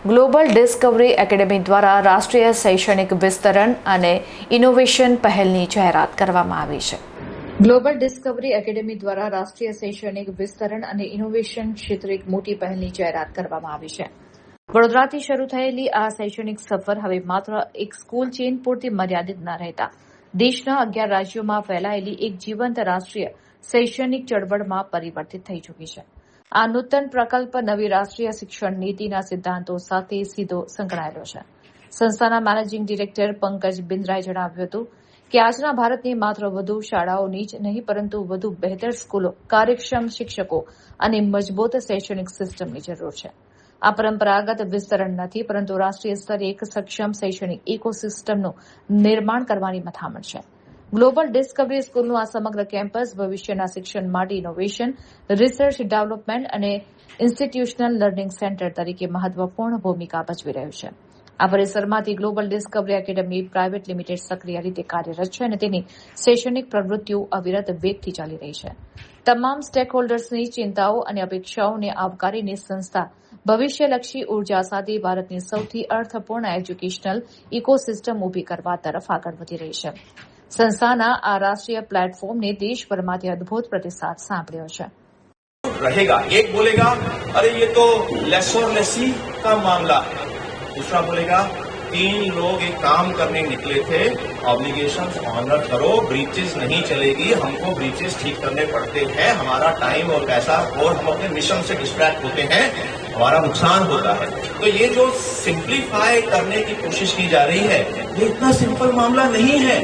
Global Discovery academy દ્વારા રાષ્ટ્રીય શૈક્ષણિક વિસ્તરણ અને ઇનોવેશન પહેલની જાહેરાત કરવામાં આવી છે. ગ્લોબલ ડિસ્કવરી એકેડેમી દ્વારા રાષ્ટ્રીય શૈક્ષણિક વિસ્તરણ અને ઇનોવેશન ક્ષેત્રે એક મોટી પહેલની જાહેરાત કરવામાં આવી છે. વડોદરાથી શરૂ થયેલી આ શૈક્ષણિક સફર હવે માત્ર એક સ્કૂલ ચેઇન પૂરતી મર્યાદિત ન રહેતા દેશના 11 રાજ્યોમાં ફેલાયેલી એક જીવંત રાષ્ટ્રીય શૈક્ષણિક ચળવળમાં પરિવર્તિત થઈ ચૂકી છે. આ નૂતન પ્રકલ્પ નવી રાષ્ટ્રીય શિક્ષણ નીતિના સિદ્ધાંતો સાથે સીધો સંકળાયેલો છે. સંસ્થાના મેનેજિંગ ડિરેક્ટર પંકજ બિન્દ્રાએ જણાવ્યું હતું કે આજના ભારતની માત્ર વધુ શાળાઓની જ નહીં પરંતુ વધુ બહેતર સ્કૂલો, કાર્યક્ષમ શિક્ષકો અને મજબૂત શૈક્ષણિક સિસ્ટમની જરૂર છે. આ પરંપરાગત વિસ્તરણ નથી પરંતુ રાષ્ટ્રીય સ્તરે એક સક્ષમ શૈક્ષણિક ઇકોસિસ્ટમનું નિર્માણ કરવાની મથામણ છે. ગ્લોબલ ડિસ્કવરી સ્કૂલનું આ સમગ્ર કેમ્પસ ભવિષ્યના શિક્ષણ માટે ઇનોવેશન, રિસર્ચ ડેવલપમેન્ટ અને ઇન્સ્ટિટ્યુશનલ લર્નિંગ સેન્ટર તરીકે મહત્વપૂર્ણ ભૂમિકા ભજવી રહ્યું છે. આ પરિસરમાંથી Global Discovery Academy Private Limited સક્રિય રીતે કાર્યરત છે અને તેની શૈક્ષણિક પ્રવૃત્તિઓ અવિરત વેગથી ચાલી રહી છે. તમામ સ્ટેક હોલ્ડર્સની ચિંતાઓ અને અપેક્ષાઓને આવકારીને સંસ્થા ભવિષ્યલક્ષી ઉર્જા સાથે ભારતની સૌથી અર્થપૂર્ણ એજ્યુકેશનલ ઇકોસિસ્ટમ ઊભી કરવા તરફ આગળ વધી રહી છે. संस्थाना आ राष्ट्रीय प्लेटफॉर्म ने देशभरમાંથી अद्भुत प्रतिसाद સાંભળ્યો છે. रहेगा, एक बोलेगा अरे ये तो लेस और लेसी का मामला है, दूसरा बोलेगा 3 लोग एक काम करने निकले थे, ऑब्लिगेशन ऑनर करो, ब्रीचेस नहीं चलेगी, हमको ब्रीचेस ठीक करने पड़ते हैं, हमारा टाइम और पैसा और हम अपने मिशन से डिस्ट्रैक्ट होते हैं, हमारा नुकसान होता है. तो ये जो सिंप्लीफाई करने की कोशिश की जा रही है ये इतना सिंपल मामला नहीं है.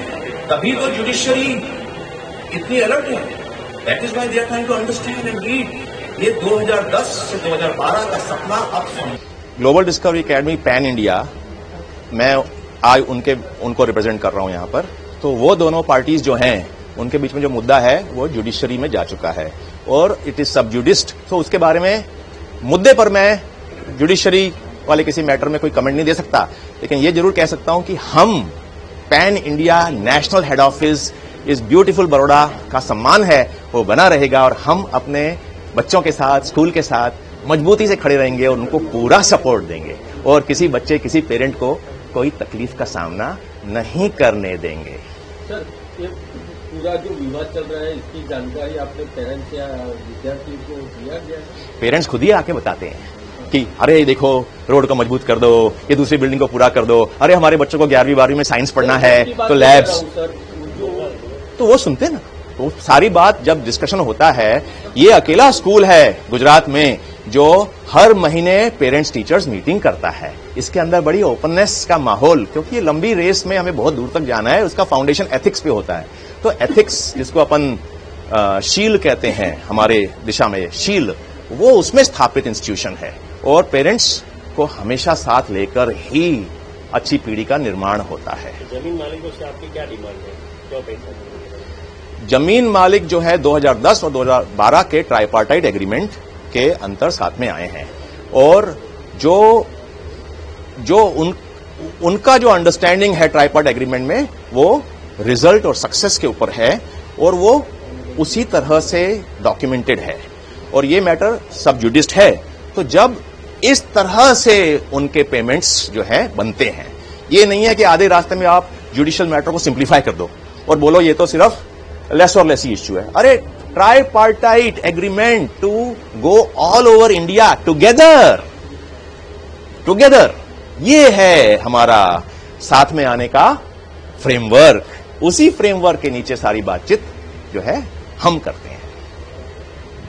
तभी तो जुडिशरी इतनी अलर्ट है. That is why they are trying to understand and read. ये 2010 से 2012 का सपना अब Global Discovery Academy pan India, मैं आज उनको रिप्रेजेंट कर रहा हूं यहां पर. तो वो दोनों पार्टीज जो हैं उनके बीच में जो मुद्दा है वो जुडिशरी में जा चुका है और इट इज सब जुडिस्ड. तो उसके बारे में मुद्दे पर मैं जुडिशरी वाले किसी मैटर में कोई कमेंट नहीं दे सकता, लेकिन ये जरूर कह सकता हूं कि हम pan India national head office इस ब्यूटीफुल बड़ौदा का सम्मान है वो बना रहेगा और हम अपने बच्चों के साथ, स्कूल के साथ मजबूती से खड़े रहेंगे और उनको पूरा सपोर्ट देंगे और किसी बच्चे, किसी पेरेंट को कोई तकलीफ का सामना नहीं करने देंगे. सर, ये पूरा जो विवाद चल रहा है इसकी जानकारी आपने पेरेंट्स या विद्यार्थी को दिया गया? पेरेंट्स खुद ही आके बताते हैं कि अरे देखो रोड को मजबूत कर दो, ये दूसरी बिल्डिंग को पूरा कर दो, अरे हमारे बच्चों को 11वीं 12वीं में साइंस पढ़ना है तो लैब्स, तो वो सुनते ना. तो सारी बात जब डिस्कशन होता है, ये अकेला स्कूल है गुजरात में जो हर महीने पेरेंट्स टीचर्स मीटिंग करता है. इसके अंदर बड़ी ओपननेस का माहौल, क्योंकि ये लंबी रेस में हमें बहुत दूर तक जाना है, उसका फाउंडेशन एथिक्स पे होता है. तो एथिक्स जिसको अपन शील कहते हैं हमारे दिशा में, शील वो उसमें स्थापित इंस्टीट्यूशन है और पेरेंट्स को हमेशा साथ लेकर ही अच्छी पीढ़ी का निर्माण होता है. जमीन मालिकों से आपकी क्या डिमांड है? जमीन मालिक जो है 2010 और 2012 के ट्राइपार्टाइट एग्रीमेंट के अंतर साथ में आए हैं और जो उनका जो अंडरस्टैंडिंग है ट्राइपार्ट एग्रीमेंट में वो रिजल्ट और सक्सेस के ऊपर है और वो उसी तरह से डॉक्यूमेंटेड है और ये मैटर सब जुडिस्ड है. तो जब इस तरह से उनके पेमेंट्स जो है बनते हैं, ये नहीं है कि आधे रास्ते में आप जुडिशियल मैटर को सिंप्लीफाई कर दो और बोलो ये तो सिर्फ लेस और लेसी इश्यू है. अरे tripartite agreement to go all over India together, ये है हमारा साथ में आने का फ्रेमवर्क. उसी फ्रेमवर्क के नीचे सारी बातचीत जो है हम करते हैं.